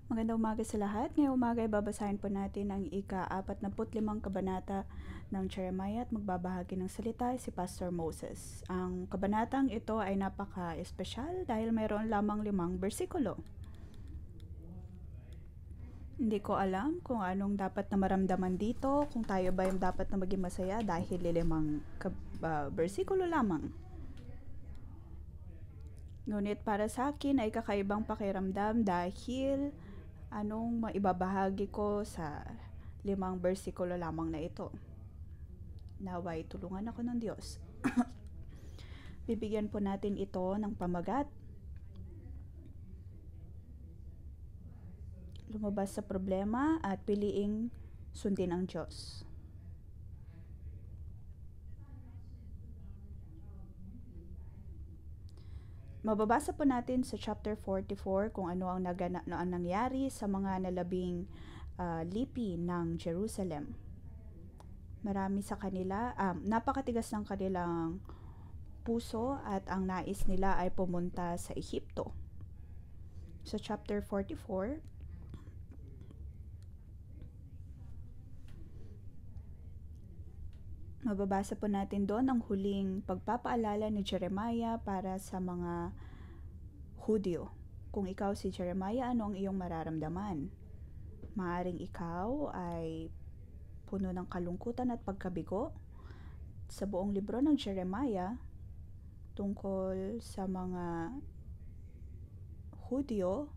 Magandang umaga sa lahat. Ngayong umaga ay babasahin po natin ang ika-45 kabanata ng Jeremiah at magbabahagi ng salita si Pastor Moses. Ang kabanatang ito ay napaka-espesyal dahil mayroon lamang 5 bersikulo. Hindi ko alam kung anong dapat na maramdaman dito, kung tayo ba yung dapat na maging masaya dahil 5 bersikulo lamang. Ngunit para sa akin ay kakaibang pakiramdam dahil anong maibabahagi ko sa 5 bersikulo lamang na ito. Naway tulungan ako ng Diyos. Bibigyan po natin ito ng pamagat. Lumabas sa problema at piliing sundin ang Diyos. Mababasa po natin sa chapter 44 kung ano ang nangyari sa mga nalabing lipi ng Jerusalem. Marami sa kanila, napakatigas ng kanilang puso at ang nais nila ay pumunta sa Ehipto. Sa chapter 44, mababasa po natin doon ang huling pagpapaalala ni Jeremiah para sa mga Hudyo. Kung ikaw si Jeremiah, ano ang iyong mararamdaman? Maaring ikaw ay puno ng kalungkutan at pagkabigo. Sa buong libro ng Jeremiah, tungkol sa mga Hudyo,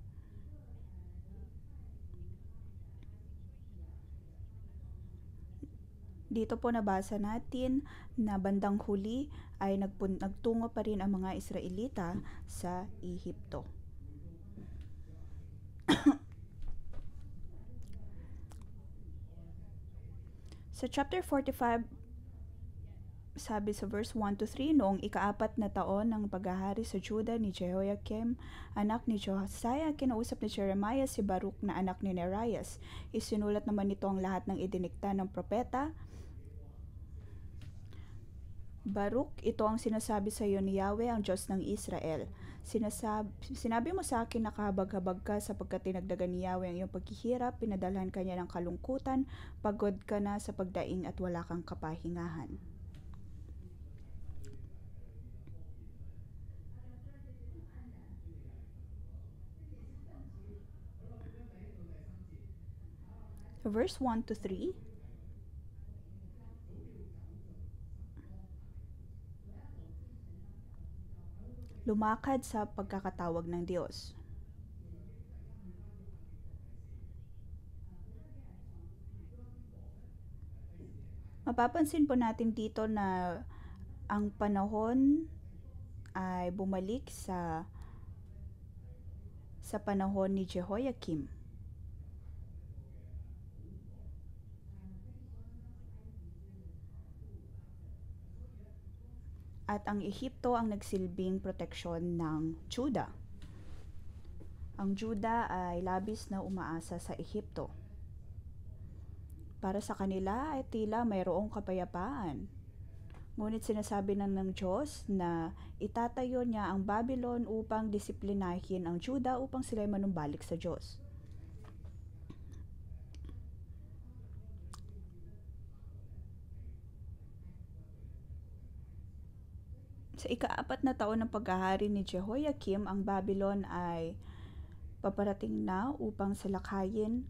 dito po nabasa natin na bandang huli ay nagtungo pa rin ang mga Israelita sa Ehipto. Sa chapter 45, sabi sa verse 1-3, noong ika-4 na taon ng paghahari sa Juda ni Jehoiakim, anak ni Josiah, kinausap ni Jeremiah si Baruch na anak ni Nerias. Isinulat naman nito ang lahat ng idinikta ng propeta. Baruch, ito ang sinasabi sa iyo ni Yahweh, ang Diyos ng Israel. Sinabi mo sa akin na kahabag-habag ka sapagkat tinagdagan ni Yahweh ang iyong paghihirap, pinadalhan ka niya ng kalungkutan, pagod ka na sa pagdaing at wala kang kapahingahan. Verse 1-3, lumakad sa pagkakatawag ng Diyos. Mapapansin po natin dito na ang panahon ay bumalik sa panahon ni Jehoiakim. At ang Ehipto ang nagsilbing proteksyon ng Juda. Ang Juda ay labis na umaasa sa Ehipto. Para sa kanila ay tila mayroong kapayapaan. Ngunit sinasabi ng Diyos na itatayo niya ang Babylon upang disiplinahin ang Juda upang sila'y manumbalik sa Diyos. Sa ika-4 na taon ng paghahari ni Jehoiakim, ang Babylon ay paparating na upang salakayin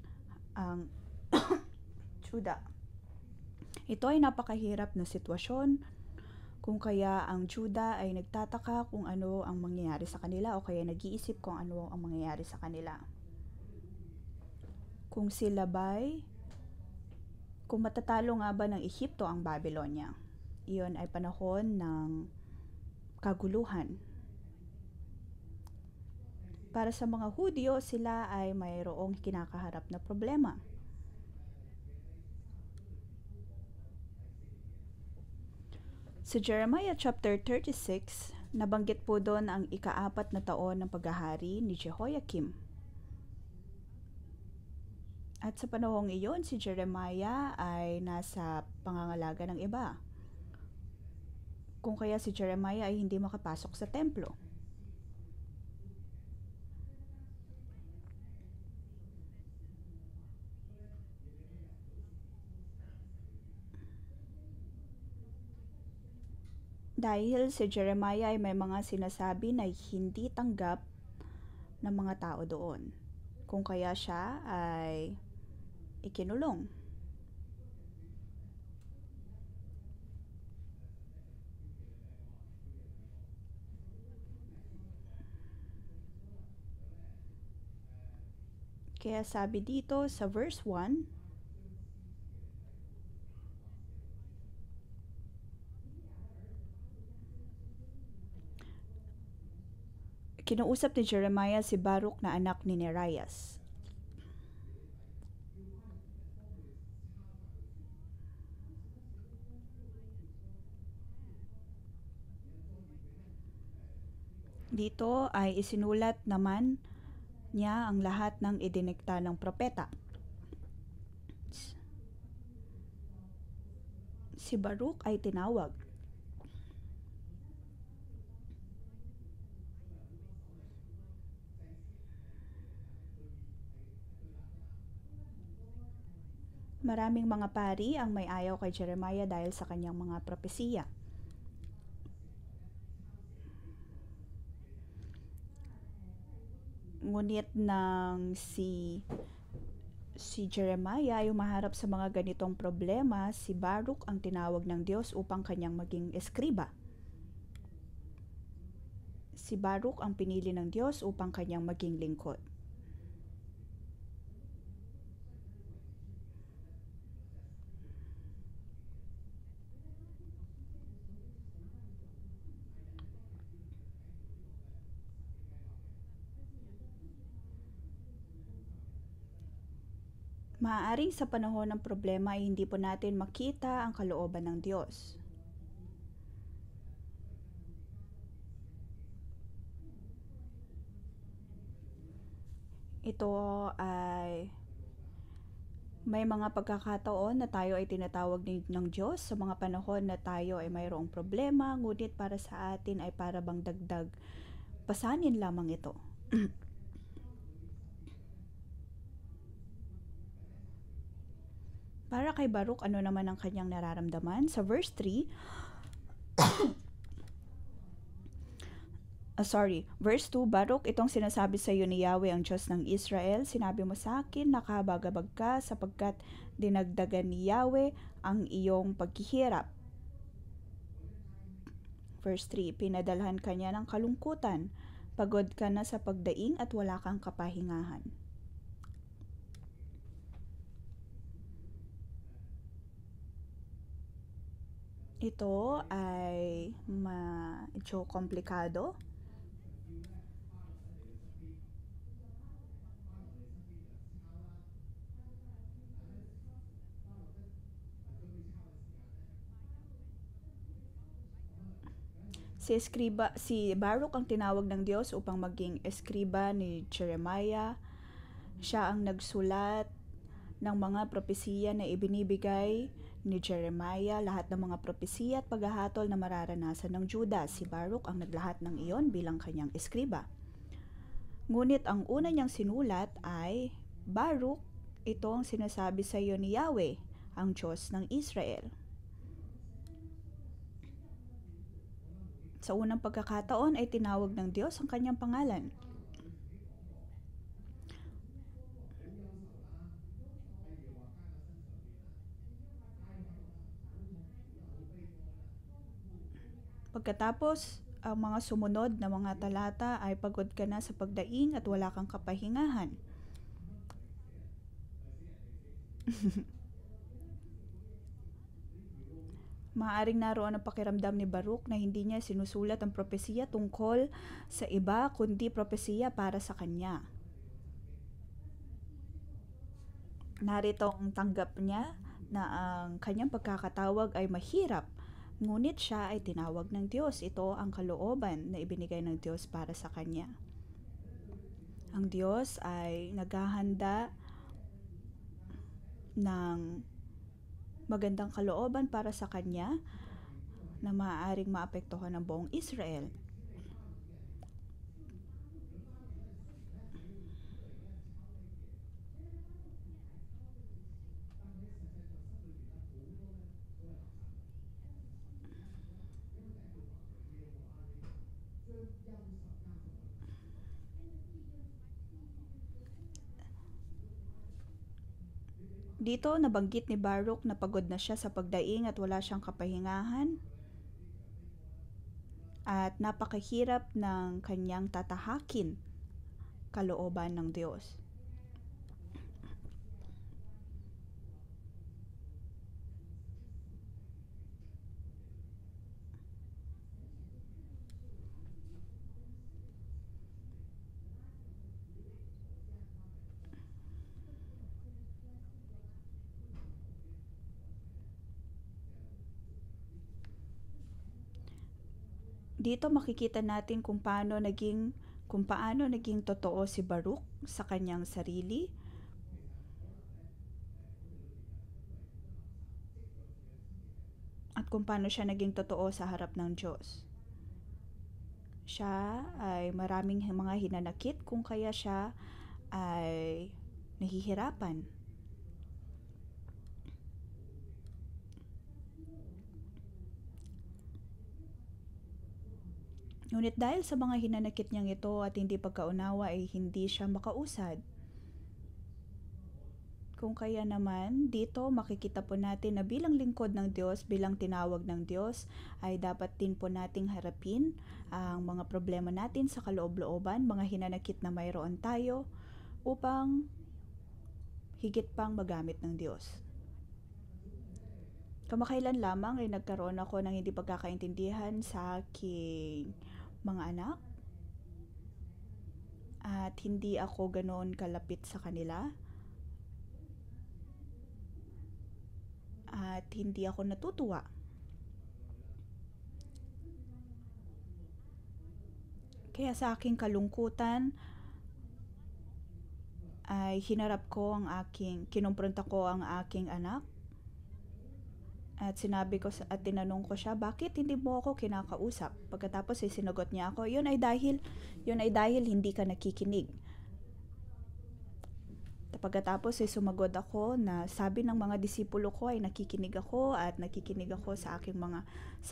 ang Juda. Ito ay napakahirap na sitwasyon, kung kaya ang Juda ay nagtataka kung ano ang mangyayari sa kanila o kaya nag-iisip kung ano ang mangyayari sa kanila. Kung matatalo nga ba ng Ehipto ang Babylonia? Iyon ay panahon ng kaguluhan. Para sa mga Hudyo, sila ay mayroong kinakaharap na problema. Sa Jeremiah chapter 36, nabanggit po doon ang ika-4 na taon ng paghahari ni Jehoiakim. At sa panahong iyon, si Jeremiah ay nasa pangangalaga ng iba. Kung kaya si Jeremiah ay hindi makapasok sa templo. Dahil si Jeremiah ay may mga sinasabi na hindi tanggap ng mga tao doon. Kung kaya siya ay ikinulong. Kaya sabi dito sa verse 1, kinuusap ni Jeremiah si Baruch na anak ni Nerias. Dito ay isinulat naman niya ang lahat ng idinekta ng propeta. Si Baruch ay tinawag. Maraming mga pari ang may ayaw kay Jeremiah dahil sa kanyang mga propesiya. Ngunit nang si Jeremiah ay umaharap sa mga ganitong problema, si Baruch ang tinawag ng Diyos upang kanyang maging eskriba. Si Baruch ang pinili ng Diyos upang kanyang maging lingkod. Maaaring sa panahon ng problema ay hindi po natin makita ang kalooban ng Diyos. Ito ay may mga pagkakataon na tayo ay tinatawag ng Diyos sa mga panahon na tayo ay mayroong problema, ngunit para sa atin ay para bang dagdag pasanin lamang ito. Para kay Baruch, ano naman ang kanyang nararamdaman? Sa verse 3, verse 2, Baruch, itong sinasabi sa iyo ni Yahweh ang Diyos ng Israel, sinabi mo sa akin, nakabagabag ka sapagkat dinagdagan ni Yahweh ang iyong paghihirap. Verse 3, pinadalhan ka niya ng kalungkutan, pagod ka na sa pagdaing at wala kang kapahingahan. Ito ay medyo komplikado. Si Baruch ang tinawag ng Diyos upang maging eskriba ni Jeremiah. Siya ang nagsulat ng mga propesiya na ibinibigay ni Jeremiah, lahat ng mga propesiya at paghahatol na mararanasan ng Juda. Si Baruch ang naglahat ng iyon bilang kanyang eskriba. Ngunit ang una niyang sinulat ay, Baruch, ito ang sinasabi sa iyo ni Yahweh, ang Diyos ng Israel. Sa unang pagkakataon ay tinawag ng Diyos ang kanyang pangalan. Pagkatapos, ang mga sumunod na mga talata ay pagod ka na sa pagdaing at wala kang kapahingahan. Maaaring naroon ang pakiramdam ni Baruch na hindi niya sinusulat ang propesiya tungkol sa iba kundi propesiya para sa kanya. Narito ang tanggap niya na ang kanyang pagkakatawag ay mahirap, ngunit siya ay tinawag ng Diyos. Ito ang kalooban na ibinigay ng Diyos para sa kanya. Ang Diyos ay naghahanda ng magandang kalooban para sa kanya na maaaring maapektuhan ng buong Israel. Dito nabanggit ni Baruch na pagod na siya sa pagdaing at wala siyang kapahingahan at napakahirap ng kanyang tatahakin kalooban ng Diyos. Dito makikita natin kung paano naging totoo si Baruch sa kanyang sarili at kung paano siya naging totoo sa harap ng Diyos. Siya ay maraming mga hinanakit kung kaya siya ay nahihirapan. Ngunit dahil sa mga hinanakit niyang ito at hindi pagkaunawa ay hindi siya makausad. Kung kaya naman, dito makikita po natin na bilang lingkod ng Diyos, bilang tinawag ng Diyos, ay dapat din po nating harapin ang mga problema natin sa kaloob-looban, mga hinanakit na mayroon tayo, upang higit pang magamit ng Diyos. Kamakailan lamang ay nagkaroon ako ng hindi pagkakaintindihan sa aking mga anak at hindi ako ganoon kalapit sa kanila. At hindi ako natutuwa. Kaya sa aking kalungkutan ay kinumpronta ko ang aking anak at sinabi ko at tinanong ko siya, bakit hindi mo ako kinakausap? Pagkatapos ay sinagot niya ako, yun ay dahil hindi ka nakikinig. Pagkatapos ay sumagot ako na sabi ng mga disipulo ko ay nakikinig ako at nakikinig ako sa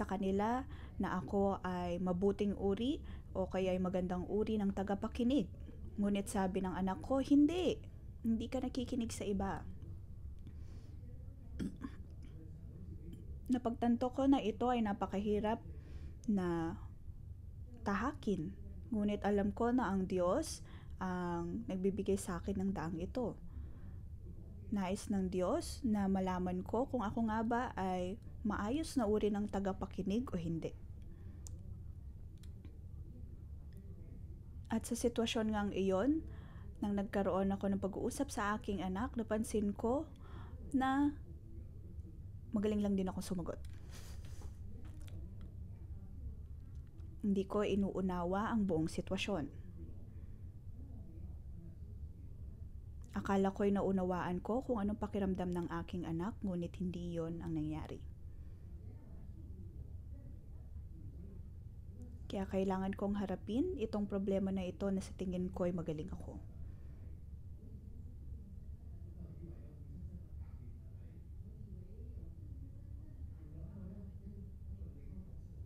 kanila na ako ay mabuting uri o kaya ay magandang uri ng tagapakinig. Ngunit sabi ng anak ko, hindi ka nakikinig sa iba. Napagtanto ko na ito ay napakahirap na tahakin. Ngunit alam ko na ang Diyos ang nagbibigay sa akin ng daang ito. Nais ng Diyos na malaman ko kung ako nga ba ay maayos na uri ng tagapakinig o hindi. At sa sitwasyon ngang iyon, nang nagkaroon ako ng pag-uusap sa aking anak, napansin ko na magaling lang din ako sumagot. Hindi ko inuunawa ang buong sitwasyon. Akala ko'y naunawaan ko kung anong pakiramdam ng aking anak, ngunit hindi yon ang nangyari. Kaya kailangan kong harapin itong problema na ito na sa tingin ko'y magaling ako.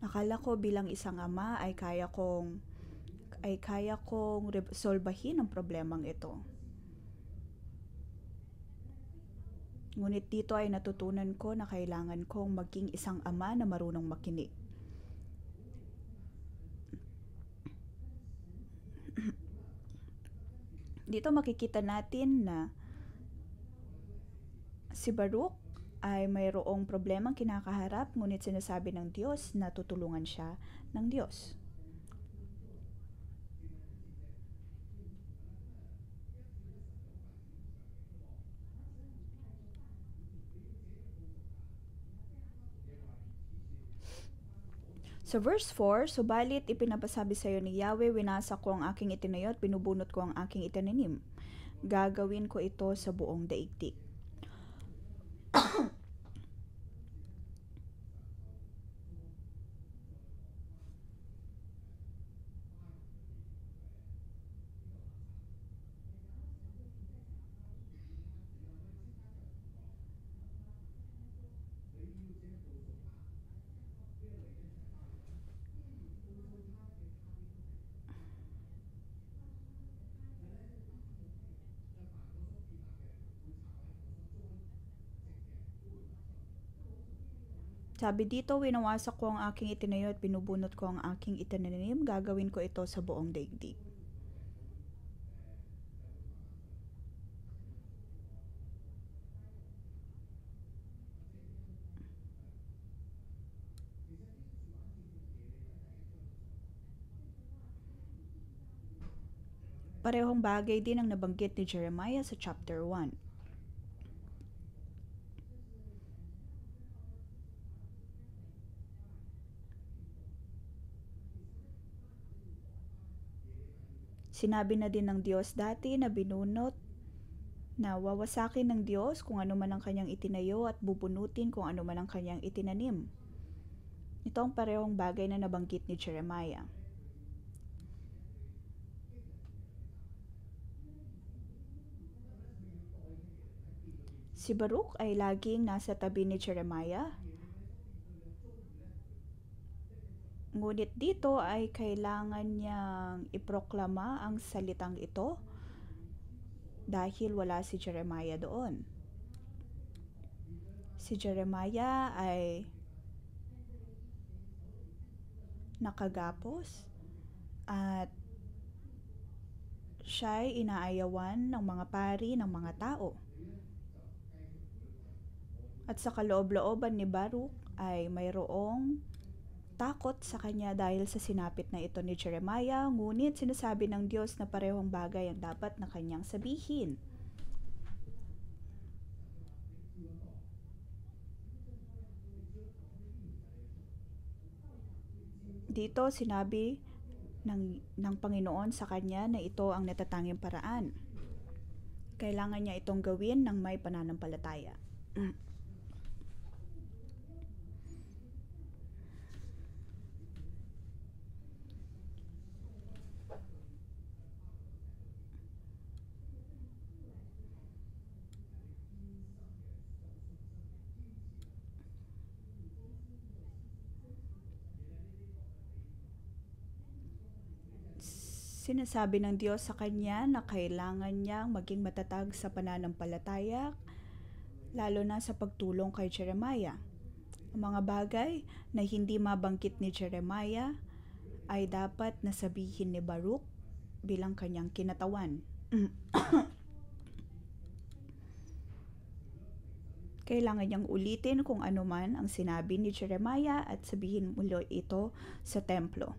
Akala ko bilang isang ama ay kaya kong resolbahin ang problemang ito. Ngunit dito ay natutunan ko na kailangan kong maging isang ama na marunong makinig. Dito makikita natin na si Baruch ay mayroong problemang kinakaharap, ngunit sinasabi ng Diyos na tutulungan siya ng Diyos. Sa verse 4, subalit ipinapasabi sa iyo ni Yahweh, winasa ko ang aking itinayo at binubunot ko ang aking itinanim. Gagawin ko ito sa buong daigdig. Sabi dito, winawasak ko ang aking itinayo at binubunot ko ang aking itinanim, gagawin ko ito sa buong daigdig. Parehong bagay din ang nabanggit ni Jeremiah sa chapter 1. Sinabi na din ng Diyos dati na binunot na wawasakin ng Diyos kung ano man ang kanyang itinayo at bubunutin kung ano man ang kanyang itinanim. Ito ang parehong bagay na nabanggit ni Jeremiah. Si Baruch ay laging nasa tabi ni Jeremiah. Ngunit dito ay kailangan niyang iproklama ang salitang ito dahil wala si Jeremiah doon. Si Jeremiah ay nakagapos at siya'y inaayawan ng mga pari ng mga tao. At sa kaloob-looban ni Baruch ay mayroong takot sa kanya dahil sa sinapit na ito ni Jeremiah, ngunit sinasabi ng Diyos na parehong bagay ang dapat na kanyang sabihin. Dito sinabi ng Panginoon sa kanya na ito ang natatanging paraan. Kailangan niya itong gawin ng may pananampalataya. Sinasabi ng Diyos sa kanya na kailangan niyang maging matatag sa pananampalataya, lalo na sa pagtulong kay Jeremiah. Ang mga bagay na hindi mabanggit ni Jeremiah ay dapat nasabihin ni Baruch bilang kanyang kinatawan. Kailangan niyang ulitin kung ano man ang sinabi ni Jeremiah at sabihin muli ito sa templo.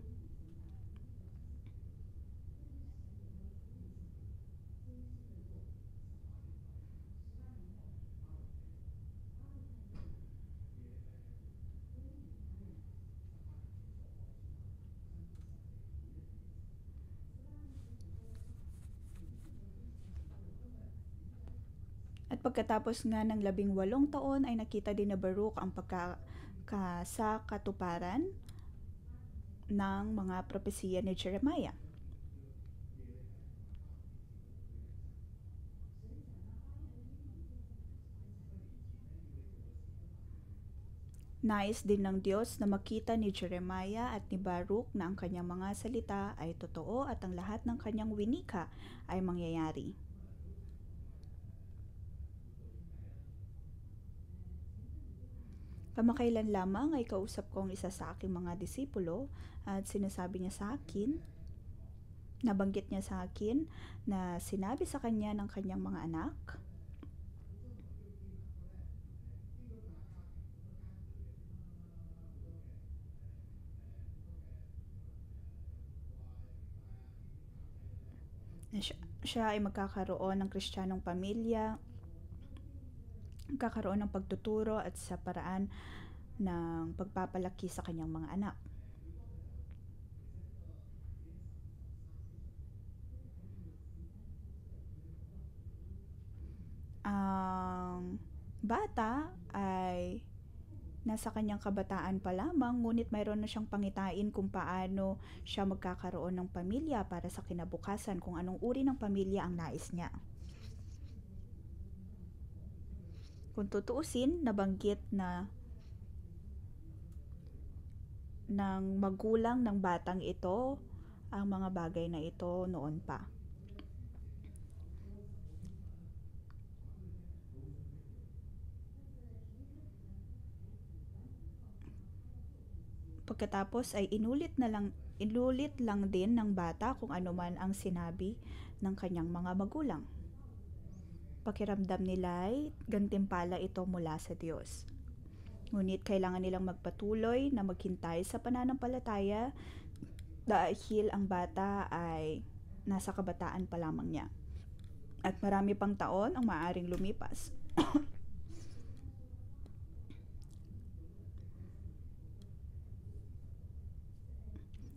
At pagkatapos nga ng 18 taon ay nakita din na Baruch ang pagkakasakatuparan ng mga propesiya ni Jeremiah. Nais din ng Diyos na makita ni Jeremiah at ni Baruch na ang kanyang mga salita ay totoo at ang lahat ng kanyang winika ay mangyayari. Kamakailan lamang ay kausap ko ang isa sa aking mga disipulo at sinasabi niya sa akin, nabanggit niya sa akin na sinabi sa kanya ng kanyang mga anak na siya ay magkakaroon ng Kristiyanong pamilya, magkakaroon ng pagtuturo at sa paraan ng pagpapalaki sa kanyang mga anak. Ang bata ay nasa kanyang kabataan pa lamang, ngunit mayroon na siyang pangitain kung paano siya magkakaroon ng pamilya para sa kinabukasan, kung anong uri ng pamilya ang nais niya. Kung tutuusin, nabanggit na ng magulang ng batang ito ang mga bagay na ito noon pa. Pagkatapos ay inulit lang din ng bata kung ano man ang sinabi ng kanyang mga magulang. Pakiramdam nila ay gantimpala ito mula sa Diyos. Ngunit kailangan nilang magpatuloy na maghintay sa pananampalataya dahil ang bata ay nasa kabataan pa lamang niya. At marami pang taon ang maaaring lumipas.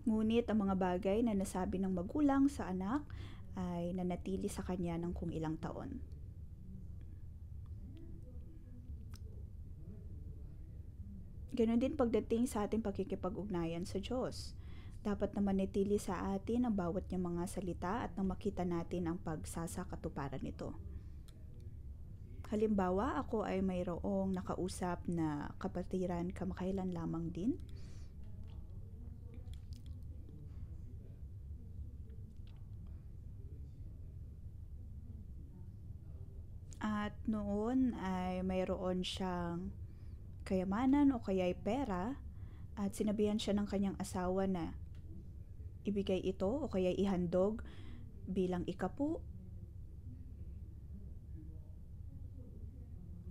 Ngunit ang mga bagay na nasabi ng magulang sa anak ay nanatili sa kanya ng kung ilang taon. Ganon din pagdating sa ating pakikipag-ugnayan sa Diyos. Dapat na manatili sa atin ang bawat niyang mga salita at nang makita natin ang pagsasakatuparan nito. Halimbawa, ako ay mayroong nakausap na kapatiran kamakailan lamang din. At noon ay mayroon siyang kayamanan o kaya'y pera at sinabihan siya ng kanyang asawa na ibigay ito o kaya ihandog bilang ikapu.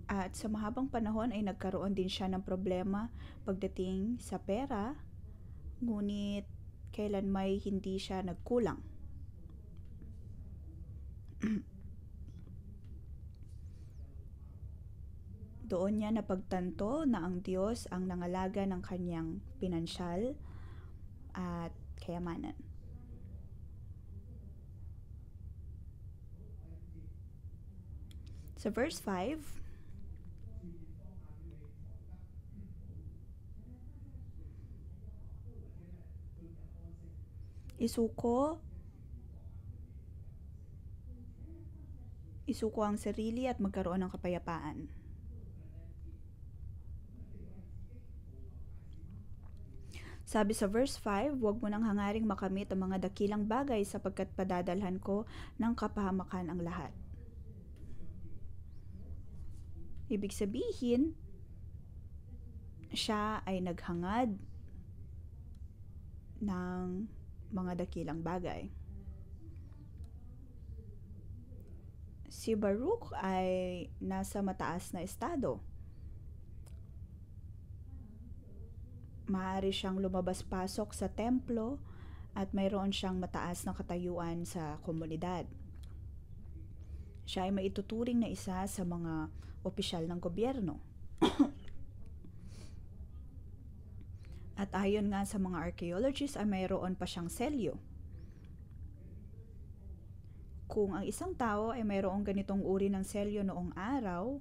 At sa mahabang panahon ay nagkaroon din siya ng problema pagdating sa pera, ngunit kailan may hindi siya nagkulang. Doon niya napagtanto na ang Diyos ang nangalaga ng kanyang pinansyal at kayamanan. Sa verse 5, isuko ang sarili at magkaroon ng kapayapaan. Sabi sa verse 5, huwag mo nang hangaring makamit ang mga dakilang bagay sapagkat padadalhan ko ng kapahamakan ang lahat. Ibig sabihin, siya ay naghangad ng mga dakilang bagay. Si Baruch ay nasa mataas na estado. Maaari siyang lumabas-pasok sa templo at mayroon siyang mataas na katayuan sa komunidad. Siya ay maituturing na isa sa mga opisyal ng gobyerno. At ayon nga sa mga archaeologists ay mayroon pa siyang selyo. Kung ang isang tao ay mayroong ganitong uri ng selyo noong araw,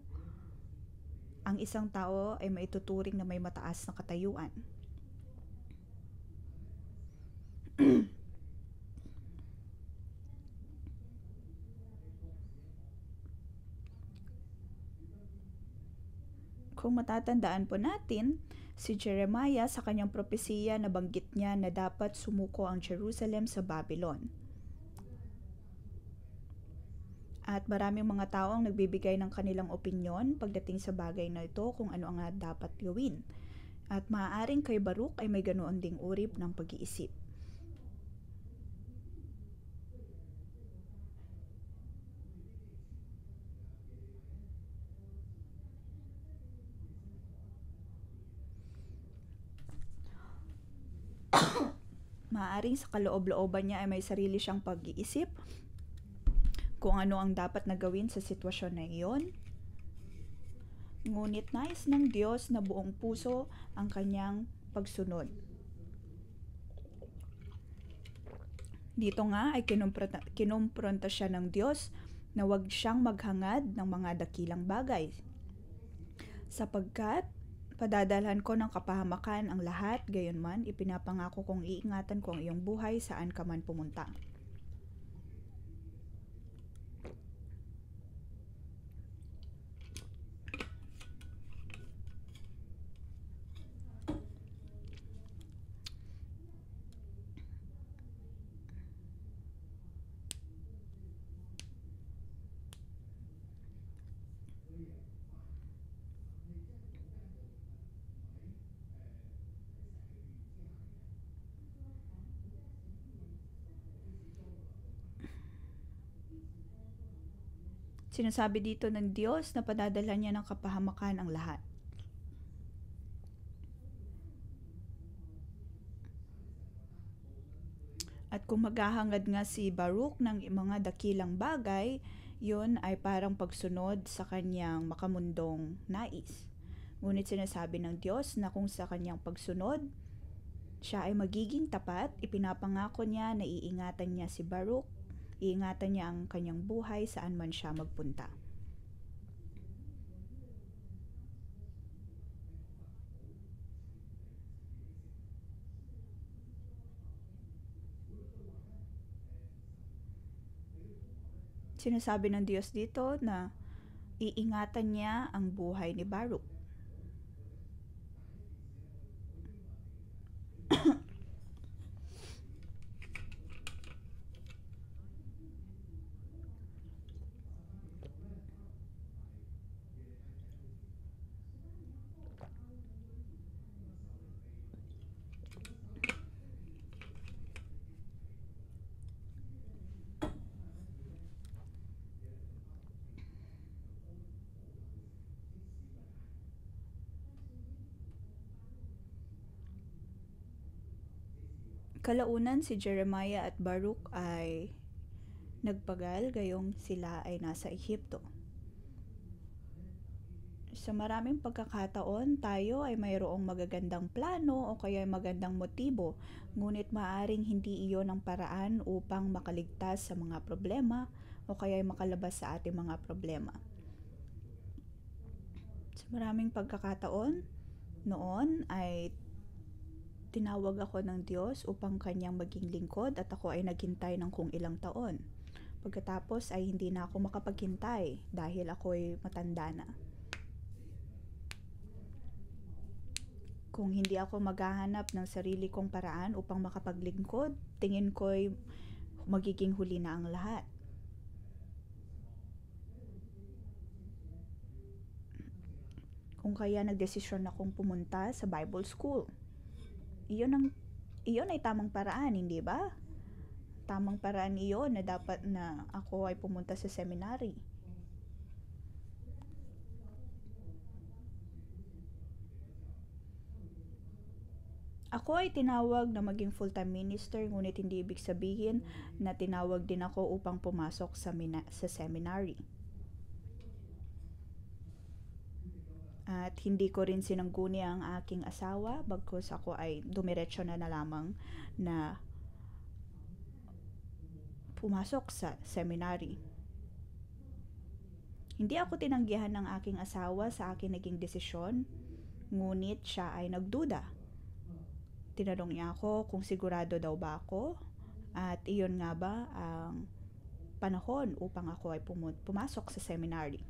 ang isang tao ay maituturing na may mataas na katayuan. Kung matatandaan po natin, si Jeremiah sa kanyang propesiya nabanggit niya na dapat sumuko ang Jerusalem sa Babylon. At maraming mga tao ang nagbibigay ng kanilang opinyon pagdating sa bagay na ito kung ano ang dapat gawin. At maaaring kay Baruch ay may ganoon ding uri ng pag-iisip. Maaaring sa kaloob-looban niya ay may sarili siyang pag-iisip kung ano ang dapat na gawin sa sitwasyon na iyon. Ngunit nais ng Diyos na buong puso ang kanyang pagsunod. Dito nga ay kinumpronta siya ng Diyos na huwag siyang maghangad ng mga dakilang bagay. Sapagkat padadalhan ko ng kapahamakan ang lahat, gayunman ipinapangako kong iingatan ko ang iyong buhay saan ka man pumunta. Sinasabi dito ng Diyos na padadala niya ng kapahamakan ang lahat. At kung maghahangad nga si Baruch ng mga dakilang bagay, yun ay parang pagsunod sa kanyang makamundong nais. Ngunit sinasabi ng Diyos na kung sa kanyang pagsunod, siya ay magiging tapat, ipinapangako niya na iingatan niya si Baruch, iingatan niya ang kanyang buhay saan man siya magpunta. Sinasabi ng Diyos dito na iingatan niya ang buhay ni Baruch. Kalaunan si Jeremiah at Baruch ay nagpagal gayong sila ay nasa Ehipto. Sa maraming pagkakataon, tayo ay mayroong magagandang plano o kaya magandang motibo, ngunit maaaring hindi iyon ang paraan upang makaligtas sa mga problema o kaya makalabas sa ating mga problema. Sa maraming pagkakataon, noon ay tinawag ako ng Diyos upang kanyang maging lingkod at ako ay naghintay ng kung ilang taon. Pagkatapos ay hindi na ako makapaghintay dahil ako'y matanda na. Kung hindi ako maghahanap ng sarili kong paraan upang makapaglingkod, tingin ko'y magiging huli na ang lahat. Kung kaya nagdesisyon akong pumunta sa Bible School, iyon ay tamang paraan, hindi ba? Tamang paraan iyon na dapat na ako ay pumunta sa seminary. Ako ay tinawag na maging full-time minister, ngunit hindi ibig sabihin na tinawag din ako upang pumasok sa seminary. At hindi ko rin sinangguni ang aking asawa, bagkus ako ay dumiretso na lamang na pumasok sa seminary. Hindi ako tinanggihan ng aking asawa sa aking naging desisyon, ngunit siya ay nagduda. Tinanong niya ako kung sigurado daw ba ako, at iyon nga ba ang panahon upang ako ay pumasok sa seminary.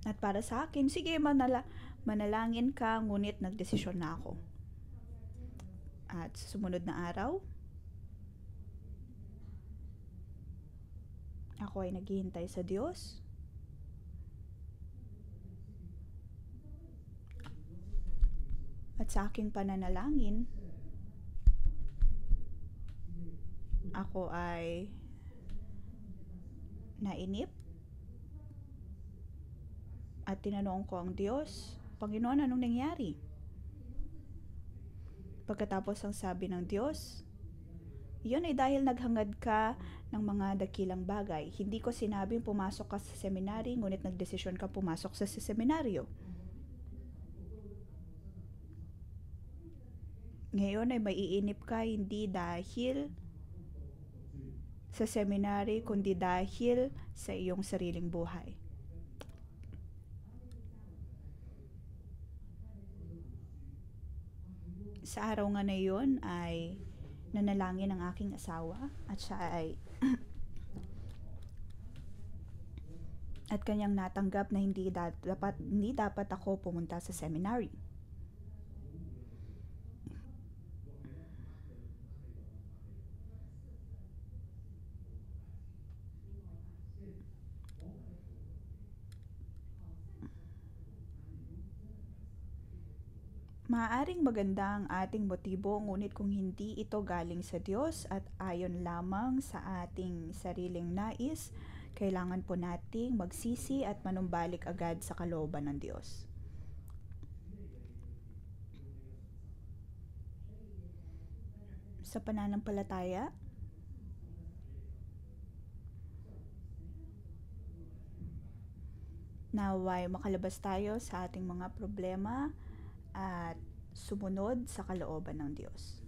At para sa akin, sige, manalangin ka, ngunit nagdesisyon na ako. At sa sumunod na araw, ako ay naghihintay sa Diyos. At sa aking pananalangin, ako ay nainip. At tinanong ko ang Diyos, Panginoon, anong nangyari? Pagkatapos ang sabi ng Diyos, iyon ay dahil naghangad ka ng mga dakilang bagay. Hindi ko sinabing pumasok ka sa seminary, ngunit nagdesisyon ka pumasok sa seminaryo. Ngayon ay maiinip ka hindi dahil sa seminary, kundi dahil sa iyong sariling buhay. Sa araw nga na yun ay nanalangin ang aking asawa at siya ay at kanyang natanggap na hindi dapat ako pumunta sa seminary. Maaaring maganda ang ating motibo, ngunit kung hindi ito galing sa Diyos at ayon lamang sa ating sariling nais, Kailangan po nating magsisi at manumbalik agad sa kalooban ng Diyos. Sa pananampalataya, naway makalabas tayo sa ating mga problema at sumunod sa kalooban ng Diyos.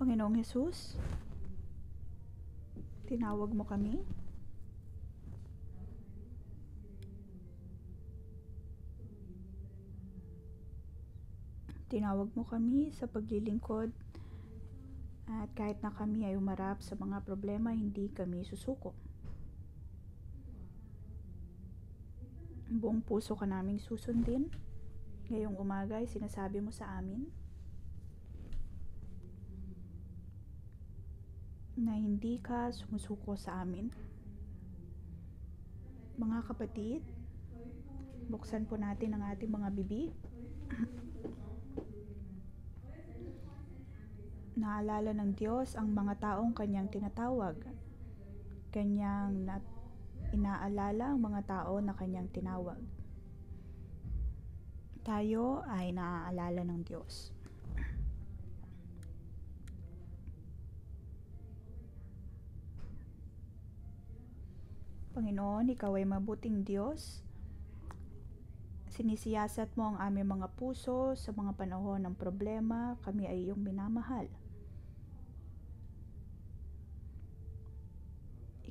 Panginoong Hesus, tinawag mo kami. Tinawag mo kami sa paglilingkod at kahit na kami ay umarap sa mga problema, hindi kami susuko. Buong puso ka naming susundin. Ngayong umaga ay sinasabi mo sa amin na hindi ka sumusuko sa amin. Mga kapatid, buksan po natin ang ating mga bibig. Naalala ng Diyos ang mga taong kanyang tinatawag. Kanyang inaalala ang mga tao na kanyang tinawag. Tayo ay naaalala ng Diyos. Panginoon, Ikaw ay mabuting Diyos. Sinisiyasat mo ang aming mga puso sa mga panahon ng problema. Kami ay iyong minamahal.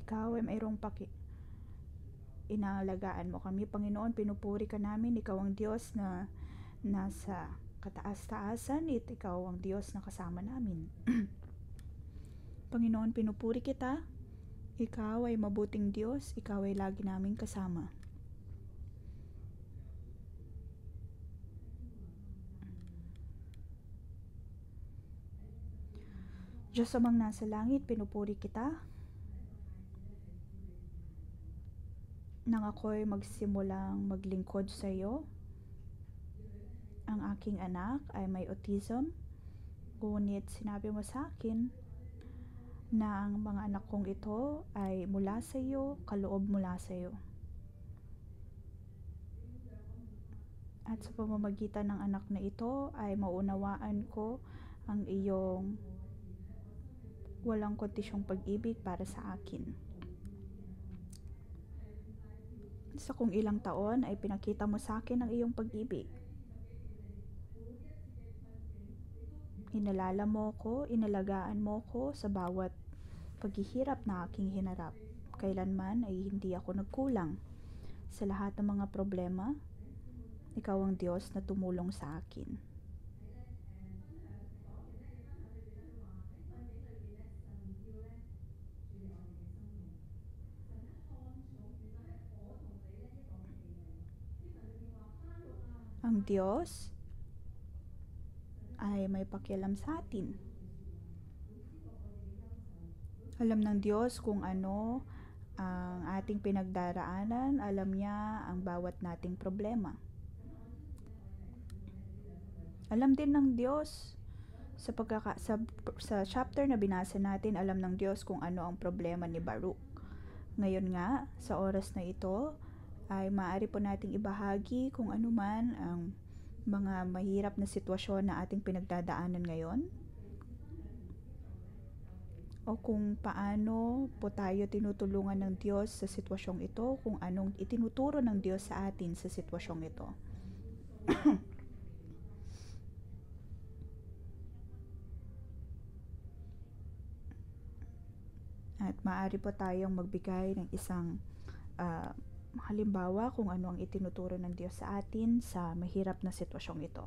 Ikaw ay mayroong inaalagaan mo kami. Panginoon, pinupuri ka namin. Ikaw ang Diyos na nasa kataas-taasan at Ikaw ang Diyos na kasama namin. Panginoon, pinupuri kita. Ikaw ay mabuting Diyos. Ikaw ay lagi naming kasama. Diyos amang nasa langit, pinupuri kita. Nang ako'y magsimulang maglingkod sa iyo, ang aking anak ay may autism, ngunit sinabi mo sa akin na ang mga anak kong ito ay mula sa iyo, kaloob mula sa iyo. At sa pamamagitan ng anak na ito ay maunawaan ko ang iyong walang kondisyong pag-ibig para sa akin. Sa kung ilang taon ay pinakita mo sa akin ang iyong pag-ibig. Inalala mo ko, inalagaan mo ko sa bawat paghihirap na aking hinarap. Kailanman ay hindi ako nagkulang. Sa lahat ng mga problema, ikaw ang Diyos na tumulong sa akin. Ang Diyos ay may pakialam sa atin. Alam ng Diyos kung ano ang ating pinagdaraanan, alam niya ang bawat nating problema. Alam din ng Diyos sa chapter na binasa natin, alam ng Diyos kung ano ang problema ni Baruch. Ngayon nga, sa oras na ito, ay maaari po nating ibahagi kung ano man ang mga mahirap na sitwasyon na ating pinagdadaanan ngayon, o kung paano po tayo tinutulungan ng Diyos sa sitwasyong ito, kung anong itinuturo ng Diyos sa atin sa sitwasyong ito. At maaari po tayong magbigay ng isang halimbawa kung ano ang itinuturo ng Diyos sa atin sa mahirap na sitwasyong ito.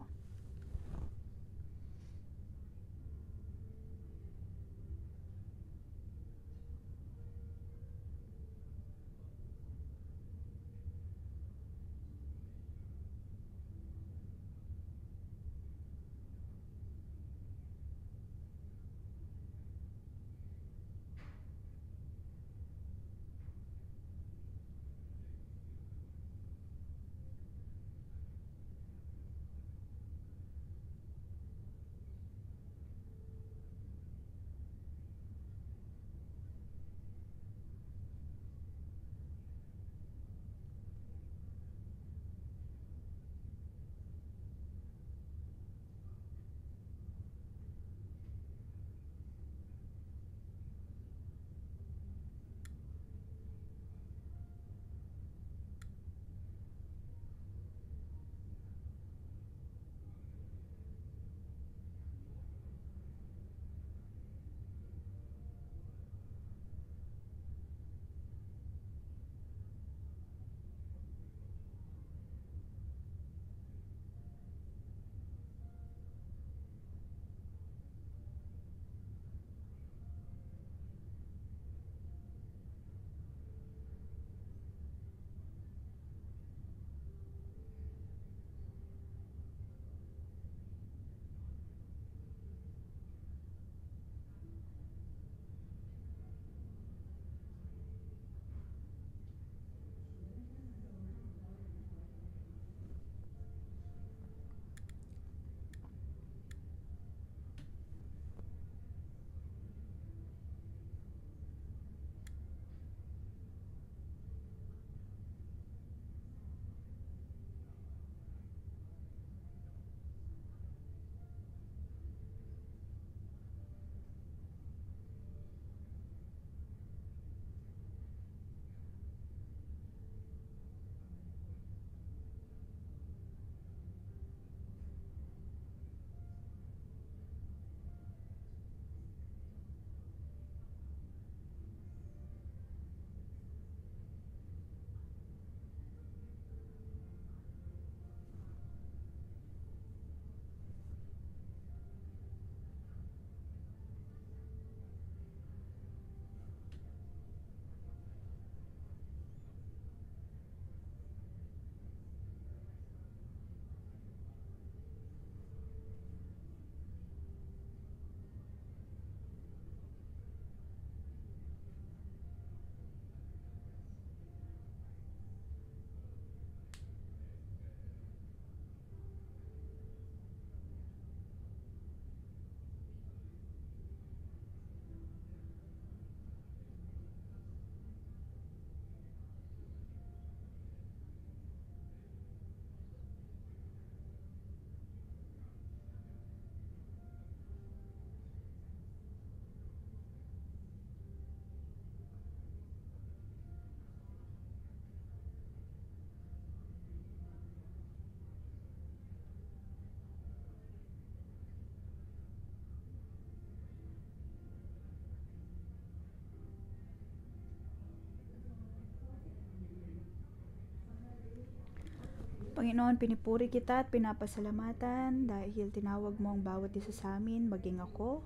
Panginoon, pinipuri kita at pinapasalamatan dahil tinawag mo ang bawat isa sa amin, maging ako,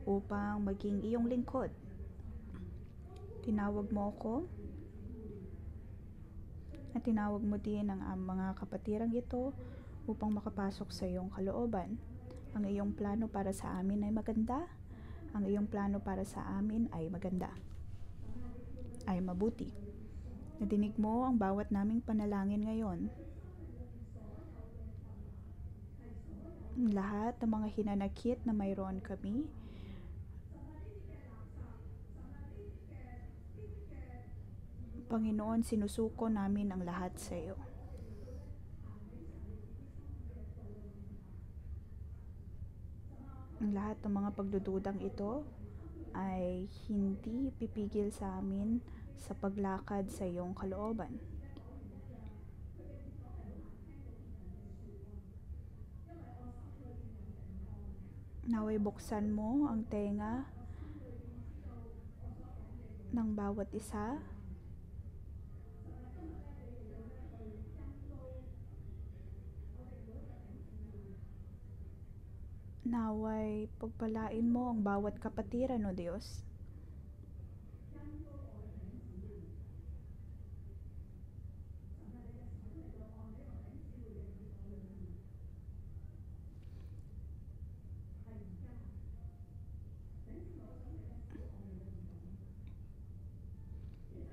upang maging iyong lingkod. Tinawag mo ako at tinawag mo din ang mga kapatirang ito upang makapasok sa iyong kalooban. Ang iyong plano para sa amin ay maganda. Ang iyong plano para sa amin ay maganda. Ay mabuti. Nadinig mo ang bawat naming panalangin ngayon. Lahat ng mga hinanakit na mayroon kami, Panginoon, sinusuko namin ang lahat sa iyo. Ang lahat ng mga pagdududang ito ay hindi pipigil sa amin sa paglakad sa iyong kalooban. Naway buksan mo ang tenga ng bawat isa. Naway pagpalain mo ang bawat kapatiran, O Diyos.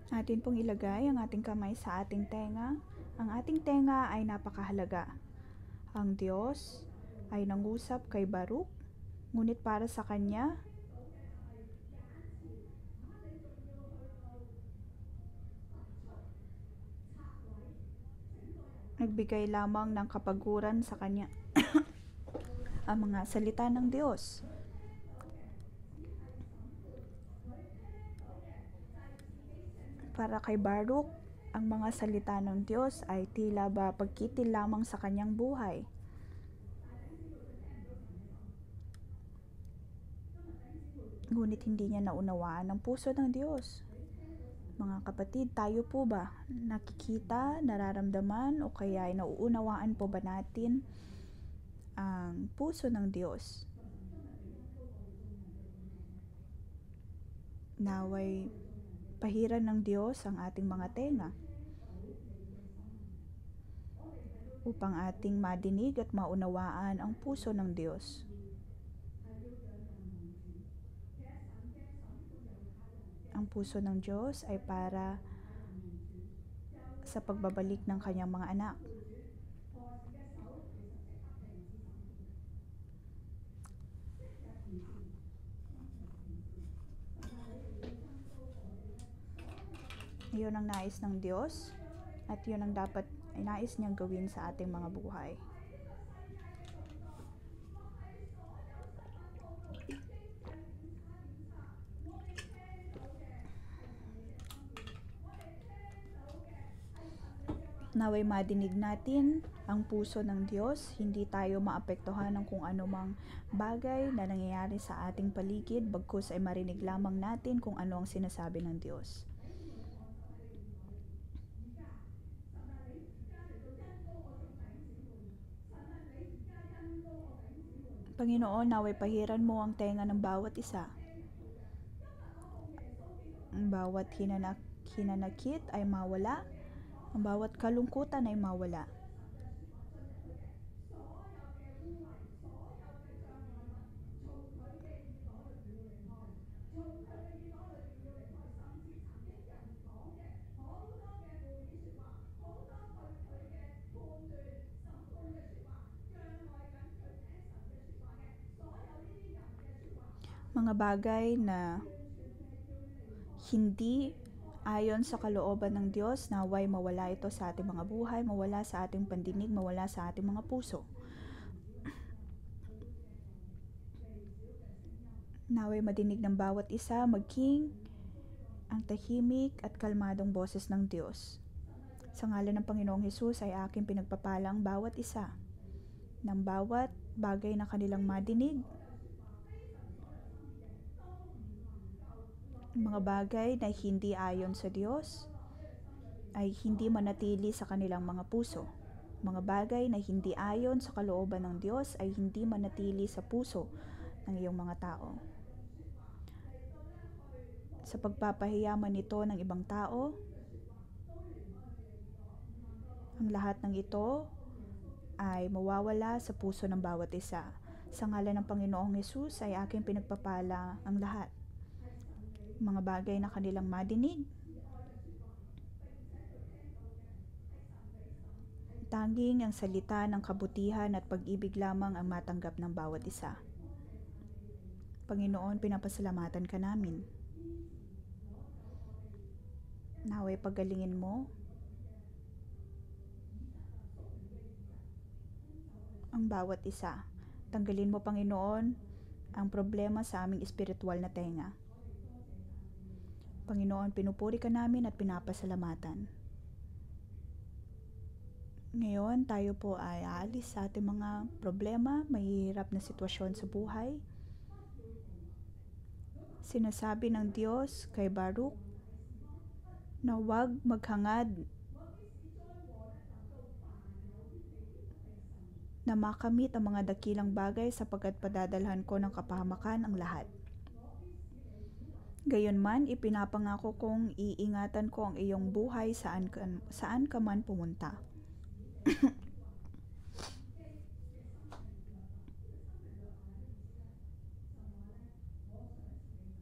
Atin pong ilagay ang ating kamay sa ating tenga. Ang ating tenga ay napakahalaga. Ang Diyos ay nangusap kay Baruch, ngunit para sa kanya, nagbigay lamang ng kapaguran sa kanya ang mga salita ng Diyos. Para kay Baruch, ang mga salita ng Diyos ay tila ba pagkitil lamang sa kanyang buhay. Ngunit hindi niya naunawaan ang puso ng Diyos. Mga kapatid, tayo po ba nakikita, nararamdaman o kaya ay nauunawaan po ba natin ang puso ng Diyos? Naway pahiran ng Diyos ang ating mga tenga upang ating madinig at maunawaan ang puso ng Diyos. Ang puso ng Diyos ay para sa pagbabalik ng kanyang mga anak. Iyon ang nais ng Diyos at yun ang dapat ay nais niyang gawin sa ating mga buhay. Naway madinig natin ang puso ng Diyos, hindi tayo maapektuhan ng kung anumang bagay na nangyayari sa ating paligid, bagkus ay marinig lamang natin kung ano ang sinasabi ng Diyos. Panginoon, naway pahiran mo ang tenga ng bawat isa. Ang bawat hinanakit ay mawala. Ang bawat kalungkutan ay mawala. Mga bagay na hindi ayon sa kalooban ng Diyos, naway mawala ito sa ating mga buhay, mawala sa ating pandinig, mawala sa ating mga puso. Naway madinig ng bawat isa, maging ang tahimik at kalmadong boses ng Diyos. Sa ngalan ng Panginoong Hesus ay aking pinagpapalang bawat isa ng bawat bagay na kanilang madinig, mga bagay na hindi ayon sa Diyos ay hindi manatili sa kanilang mga puso. Mga bagay na hindi ayon sa kalooban ng Diyos ay hindi manatili sa puso ng iyong mga tao. Sa pagpapahiyaman nito ng ibang tao, ang lahat ng ito ay mawawala sa puso ng bawat isa. Sa ngalan ng Panginoong Hesus ay aking pinagpapala ang lahat. Mga bagay na kanilang madinig, tanging ang salita ng kabutihan at pag-ibig lamang ang matanggap ng bawat isa. Panginoon, pinapasalamatan ka namin. Naway paggalingin mo ang bawat isa. Tanggalin mo, Panginoon, ang problema sa aming espiritual na tenga. Panginoon, pinupuri ka namin at pinapasalamatan. Ngayon, tayo po ay aalis sa ating mga problema, mahihirap na sitwasyon sa buhay. Sinasabi ng Diyos kay Baruch na huwag maghangad na makamit ang mga dakilang bagay sapagkat padadalhan ko ng kapahamakan ang lahat. Gayunman, ipinapangako kong iingatan ko ang iyong buhay saan ka man pumunta.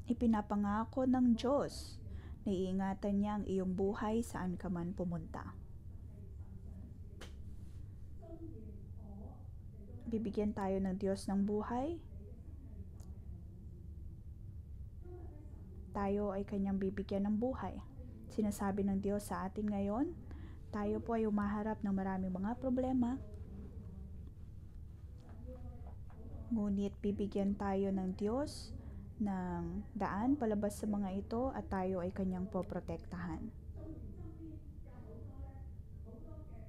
Ipinapangako ng Diyos na iingatan niya ang iyong buhay saan ka man pumunta. Bibigyan tayo ng Diyos ng buhay. Tayo ay kanyang bibigyan ng buhay. Sinasabi ng Diyos sa atin ngayon, tayo po ay umaharap ng maraming mga problema. Ngunit bibigyan tayo ng Diyos ng daan palabas sa mga ito at tayo ay kanyang poprotektahan.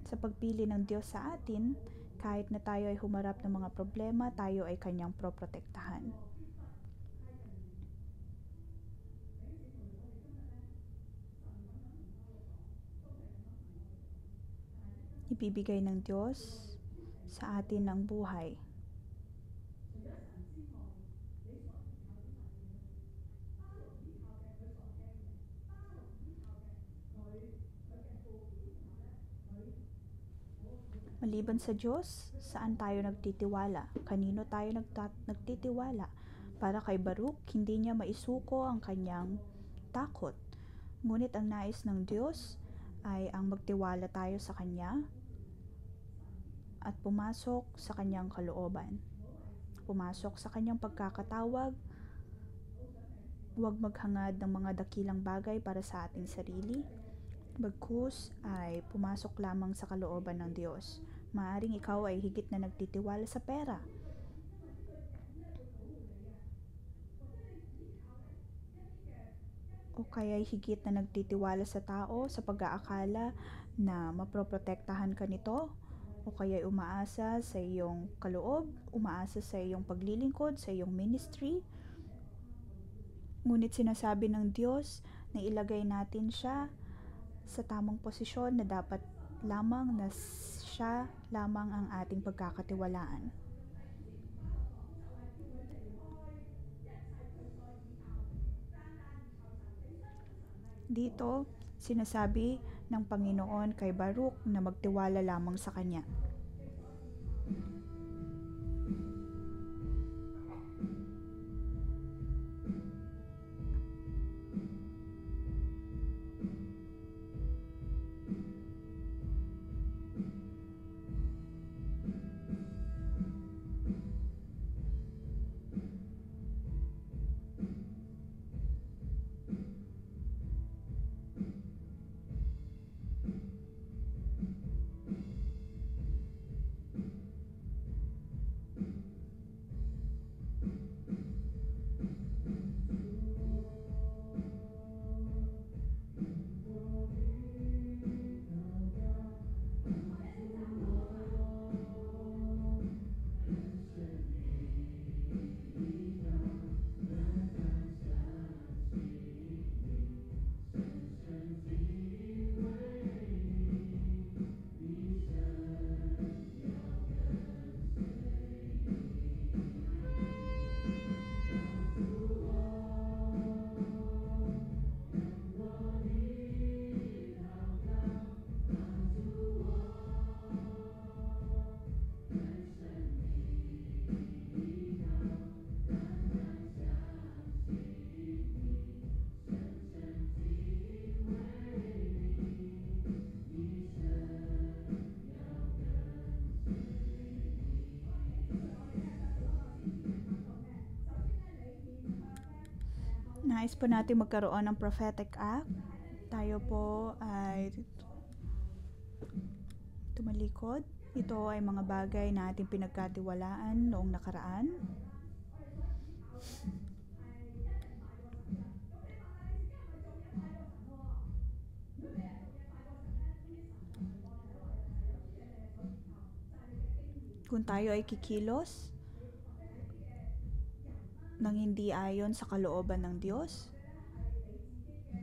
Sa pagpili ng Diyos sa atin, kahit na tayo ay humarap ng mga problema, tayo ay kanyang poprotektahan. Ibibigay ng Diyos sa atin ang buhay. Maliban sa Diyos, saan tayo nagtitiwala? Kanino tayo nagtitiwala? Para kay Baruch, hindi niya maisuko ang kanyang takot. Ngunit ang nais ng Diyos ay ang magtiwala tayo sa Kanya at pumasok sa Kanyang kalooban. Pumasok sa Kanyang pagkakatawag. Huwag maghangad ng mga dakilang bagay para sa ating sarili. Bagkus ay pumasok lamang sa kalooban ng Diyos. Maaring ikaw ay higit na nagtitiwala sa pera. O kaya higit na nagtitiwala sa tao sa pag-aakala na maproprotektahan ka nito. O kaya umaasa sa iyong kaloob, umaasa sa iyong paglilingkod, sa iyong ministry. Ngunit sinasabi ng Diyos na ilagay natin siya sa tamang posisyon na dapat lamang na siya lamang ang ating pagkakatiwalaan. Dito, sinasabi ng Panginoon kay Baruch na magtiwala lamang sa Kanya. nais po natin magkaroon ng prophetic act, tayo po ay tumalikod. Ito ay mga bagay na ating pinagkatiwalaan noong nakaraan. Kung tayo ay kikilos nang hindi ayon sa kalooban ng Diyos,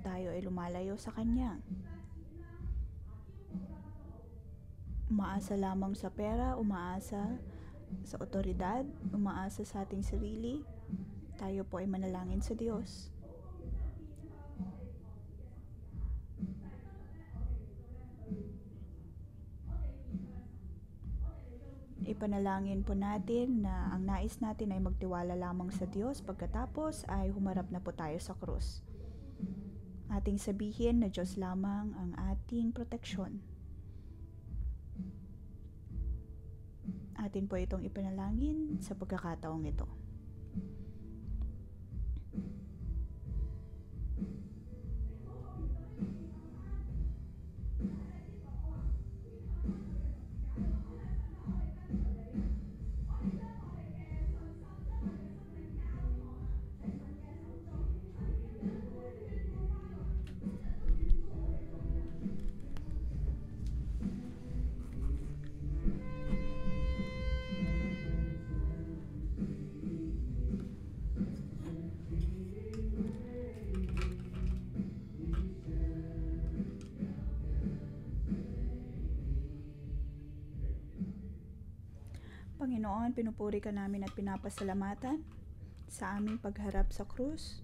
tayo ay lumalayo sa Kanya. Umaasa lamang sa pera, umaasa sa otoridad, umaasa sa ating sarili, tayo po ay manalangin sa Diyos. Ipanalangin po natin na ang nais natin ay magtiwala lamang sa Diyos, pagkatapos ay humarap na po tayo sa krus. Ating sabihin na Diyos lamang ang ating proteksyon. Atin po itong ipanalangin sa pagkakataong ito. Panginoon, pinupuri ka namin at pinapasalamatan sa aming pagharap sa krus.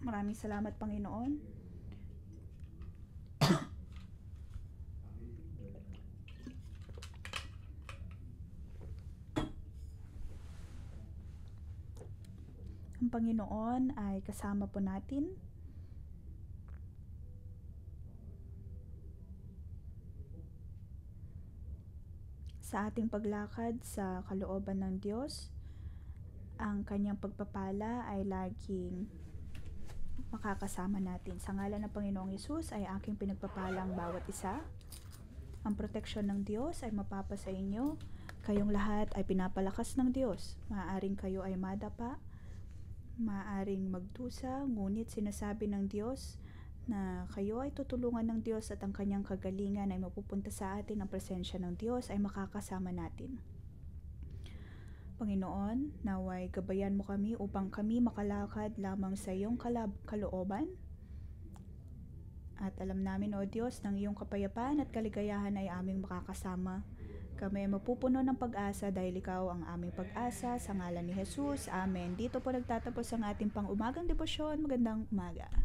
Maraming salamat, Panginoon. Ang Panginoon ay kasama po natin. Sa ating paglakad sa kalooban ng Diyos, ang kanyang pagpapala ay laging makakasama natin. Sa ngalan ng Panginoong Hesus ay aking pinagpapalang bawat isa. Ang proteksyon ng Diyos ay mapapa sa inyo. Kayong lahat ay pinapalakas ng Diyos. Maaaring kayo ay madapa, maaaring magdusa, ngunit sinasabi ng Diyos na kayo ay tutulungan ng Diyos at ang kanyang kagalingan ay mapupunta sa atin. Ang presensya ng Diyos ay makakasama natin. Panginoon, naway gabayan mo kami upang kami makalakad lamang sa iyong kalooban. At alam namin, O Diyos, ng iyong kapayapaan at kaligayahan ay aming makakasama. Kami ay mapupuno ng pag-asa dahil ikaw ang aming pag-asa. Sa ngalan ni Jesus, Amen. Dito po nagtatapos ang ating pang-umagang debosyon. Magandang umaga.